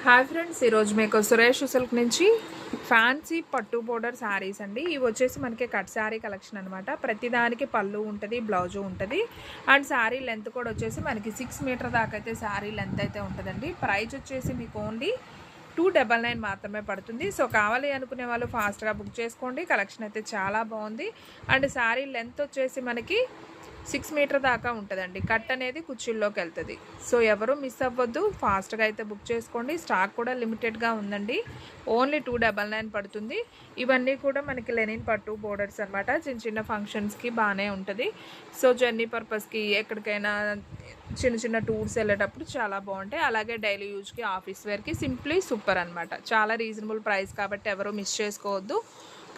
Hi friends, ఈరోజు మీకు Suresh silk నుంచి ఫ్యాన్సీ పట్టు బోర్డర్ శారీస్ అండి. ఇవి వచ్చేసి మనకి కట్ శారీ కలెక్షన్ అనమాట. ప్రతిదానికి పళ్ళు ఉంటుంది, బ్లౌజు ఉంటుంది. అండ్ శారీ లెంత్ కూడా వచ్చేసి మనకి 6 మీటర్ దాకా అయితే శారీ లెంత్ అయితే ఉంటుందండి. ప్రైస్ వచ్చేసి మీకు ఓన్లీ 299 మాత్రమే పడుతుంది. సో కావాలి అనుకునే వాళ్ళు ఫాస్ట్గా బుక్ చేసుకోండి. కలెక్షన్ అయితే చాలా బాగుంది. అండ్ శారీ లెంత్ వచ్చేసి మనకి 6 మీటర్ దాకా ఉంటుందండి. కట్ అనేది కుర్చీల్లోకి వెళ్తుంది. సో ఎవరు మిస్ అవ్వద్దు, ఫాస్ట్గా అయితే బుక్ చేసుకోండి. స్టాక్ కూడా లిమిటెడ్గా ఉందండి. ఓన్లీ 299 పడుతుంది. ఇవన్నీ కూడా మనకి లెనిన్ పట్టు బోర్డర్స్ అనమాట. చిన్న చిన్న ఫంక్షన్స్కి బాగానే ఉంటుంది. సో జర్నీ పర్పస్కి ఎక్కడికైనా చిన్న చిన్న టూర్స్ వెళ్ళేటప్పుడు చాలా బాగుంటాయి. అలాగే డైలీ యూజ్కి, ఆఫీస్ వేర్కి సింప్లీ సూపర్ అనమాట. చాలా రీజనబుల్ ప్రైస్ కాబట్టి ఎవరు మిస్ చేసుకోవద్దు.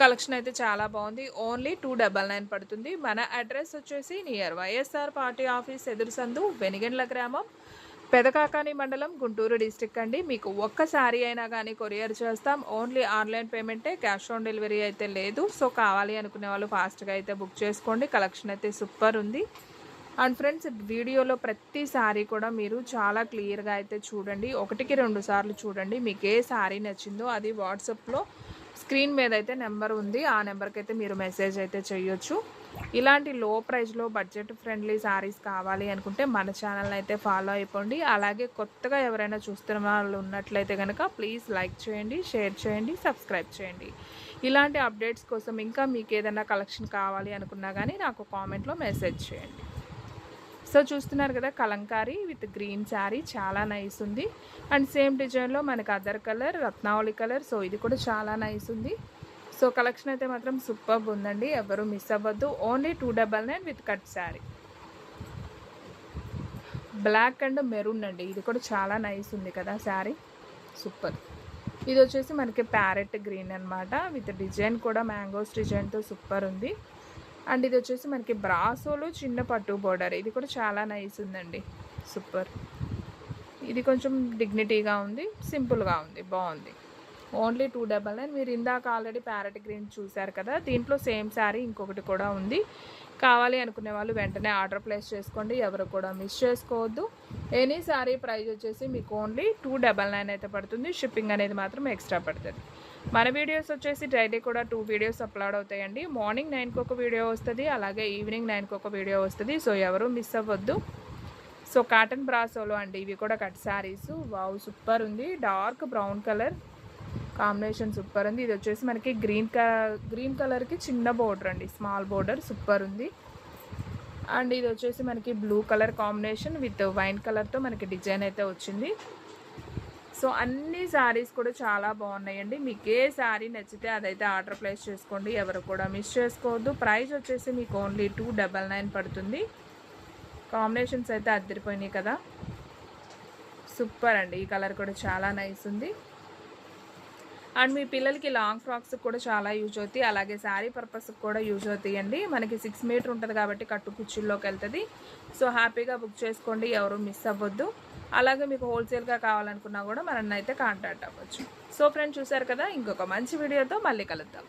కలెక్షన్ అయితే చాలా బాగుంది. ఓన్లీ 299 పడుతుంది. మన అడ్రస్ వచ్చేసి నియర్ వైఎస్ఆర్ పార్టీ ఆఫీస్ ఎదురు సందు, వెనిగండ్ల గ్రామం, పెదకాకాని మండలం, గుంటూరు డిస్ట్రిక్ట్ అండి. మీకు ఒక్క శారీ అయినా కానీ కొరియర్ చేస్తాం. ఓన్లీ ఆన్లైన్ పేమెంటే, క్యాష్ ఆన్ డెలివరీ అయితే లేదు. సో కావాలి అనుకునే వాళ్ళు ఫాస్ట్గా అయితే బుక్ చేసుకోండి. కలెక్షన్ అయితే సూపర్ ఉంది. అండ్ ఫ్రెండ్స్, వీడియోలో ప్రతి శారీ కూడా మీరు చాలా క్లియర్గా అయితే చూడండి. 1-2 సార్లు చూడండి. మీకు ఏ శారీ నచ్చిందో అది వాట్సాప్లో స్క్రీన్ మీద అయితే నెంబర్ ఉంది. ఆ నెంబర్కి అయితే మీరు మెసేజ్ అయితే చేయొచ్చు. ఇలాంటి లో ప్రైస్లో బడ్జెట్ ఫ్రెండ్లీ శారీస్ కావాలి అనుకుంటే మన ఛానల్ని అయితే ఫాలో అయిపోండి. అలాగే కొత్తగా ఎవరైనా చూస్తున్న వాళ్ళు ఉన్నట్లయితే కనుక ప్లీజ్ లైక్ చేయండి, షేర్ చేయండి, సబ్స్క్రైబ్ చేయండి. ఇలాంటి అప్డేట్స్ కోసం ఇంకా మీకు ఏదైనా కలెక్షన్ కావాలి అనుకున్నా కానీ నాకు కామెంట్లో మెసేజ్ చేయండి. సో చూస్తున్నారు కదా, కలంకారీ విత్ గ్రీన్ శారీ చాలా నైస్ ఉంది. అండ్ సేమ్ డిజైన్లో మనకు అదర్ కలర్, రత్నావళి కలర్. సో ఇది కూడా చాలా నైస్ ఉంది. సో కలెక్షన్ అయితే మాత్రం సూపర్ ఉందండి. ఎవరు మిస్ అవ్వద్దు. Only 299 with cut sari. Black and maroon అండి. ఇది కూడా చాలా నైస్ ఉంది కదా శారీ, సూపర్. ఇది వచ్చేసి మనకి ప్యారెట్ గ్రీన్ అనమాట. విత్ డిజైన్ కూడా మ్యాంగోస్ డిజైన్తో సూపర్ ఉంది. అండ్ ఇది వచ్చేసి మనకి బ్రాసోలో చిన్న పట్టు బోర్డర్. ఇది కూడా చాలా నైస్ ఉందండి, సూపర్. ఇది కొంచెం డిగ్నిటీగా ఉంది, సింపుల్గా ఉంది, బాగుంది. ఓన్లీ 299. మీరు ఇందాక ఆల్రెడీ ప్యారెట్ గ్రీన్ చూశారు కదా, దీంట్లో సేమ్ శారీ ఇంకొకటి కూడా ఉంది. కావాలి అనుకునే వాళ్ళు వెంటనే ఆర్డర్ ప్లేస్ చేసుకోండి. ఎవరు కూడా మిస్ చేసుకోవద్దు. ఎనీ శారీ ప్రైస్ వచ్చేసి మీకు ఓన్లీ 299 అయితే పడుతుంది. షిప్పింగ్ అనేది మాత్రం ఎక్స్ట్రా పడుతుంది. మన వీడియోస్ వచ్చేసి డైలీ కూడా 2 వీడియోస్ అప్లోడ్ అవుతాయండి. మార్నింగ్ 9కి ఒక వీడియో వస్తుంది, అలాగే ఈవినింగ్ 9కి ఒక వీడియో వస్తుంది. సో ఎవరు మిస్ అవ్వద్దు. సో కాటన్ బ్రాసోలో అండి, ఇవి కూడా కట్ శారీస్. వావ్, సూపర్ ఉంది. Dark brown colour combination super ఉంది. ఇది వచ్చేసి మనకి గ్రీన్ కలర్కి చిన్న బోర్డర్ అండి, స్మాల్ బోర్డర్, సూపర్ ఉంది. అండ్ ఇది వచ్చేసి మనకి blue colour combination with wine కలర్తో మనకి డిజైన్ అయితే వచ్చింది. సో అన్ని శారీస్ కూడా చాలా బాగున్నాయండి. మీకు ఏ శారీ నచ్చితే అదైతే ఆర్డర్ ప్లేస్ చేసుకోండి. ఎవరు కూడా మిస్ చేసుకోవద్దు. ప్రైస్ వచ్చేసి మీకు ఓన్లీ 299 పడుతుంది. కాంబినేషన్స్ అయితే అద్దరిపోయినాయి కదా, సూపర్ అండి. ఈ కలర్ కూడా చాలా నైస్ ఉంది. అండ్ మీ పిల్లలకి లాంగ్ ఫ్రాక్స్ కూడా చాలా యూజ్ అవుతాయి. అలాగే శారీ పర్పస్కి కూడా యూజ్ అవుతాయండి. మనకి 6 మీటర్ ఉంటుంది కాబట్టి కట్టు కుర్చీల్లోకి వెళ్తుంది. సో హ్యాపీగా బుక్ చేసుకోండి. ఎవరు మిస్ అవ్వద్దు. అలాగే మీకు హోల్సేల్గా కావాలనుకున్నా కూడా మనల్ని అయితే కాంటాక్ట్ అవ్వచ్చు. సో ఫ్రెండ్స్, చూసారు కదా, ఇంకొక మంచి వీడియోతో మళ్ళీ కలుద్దాం.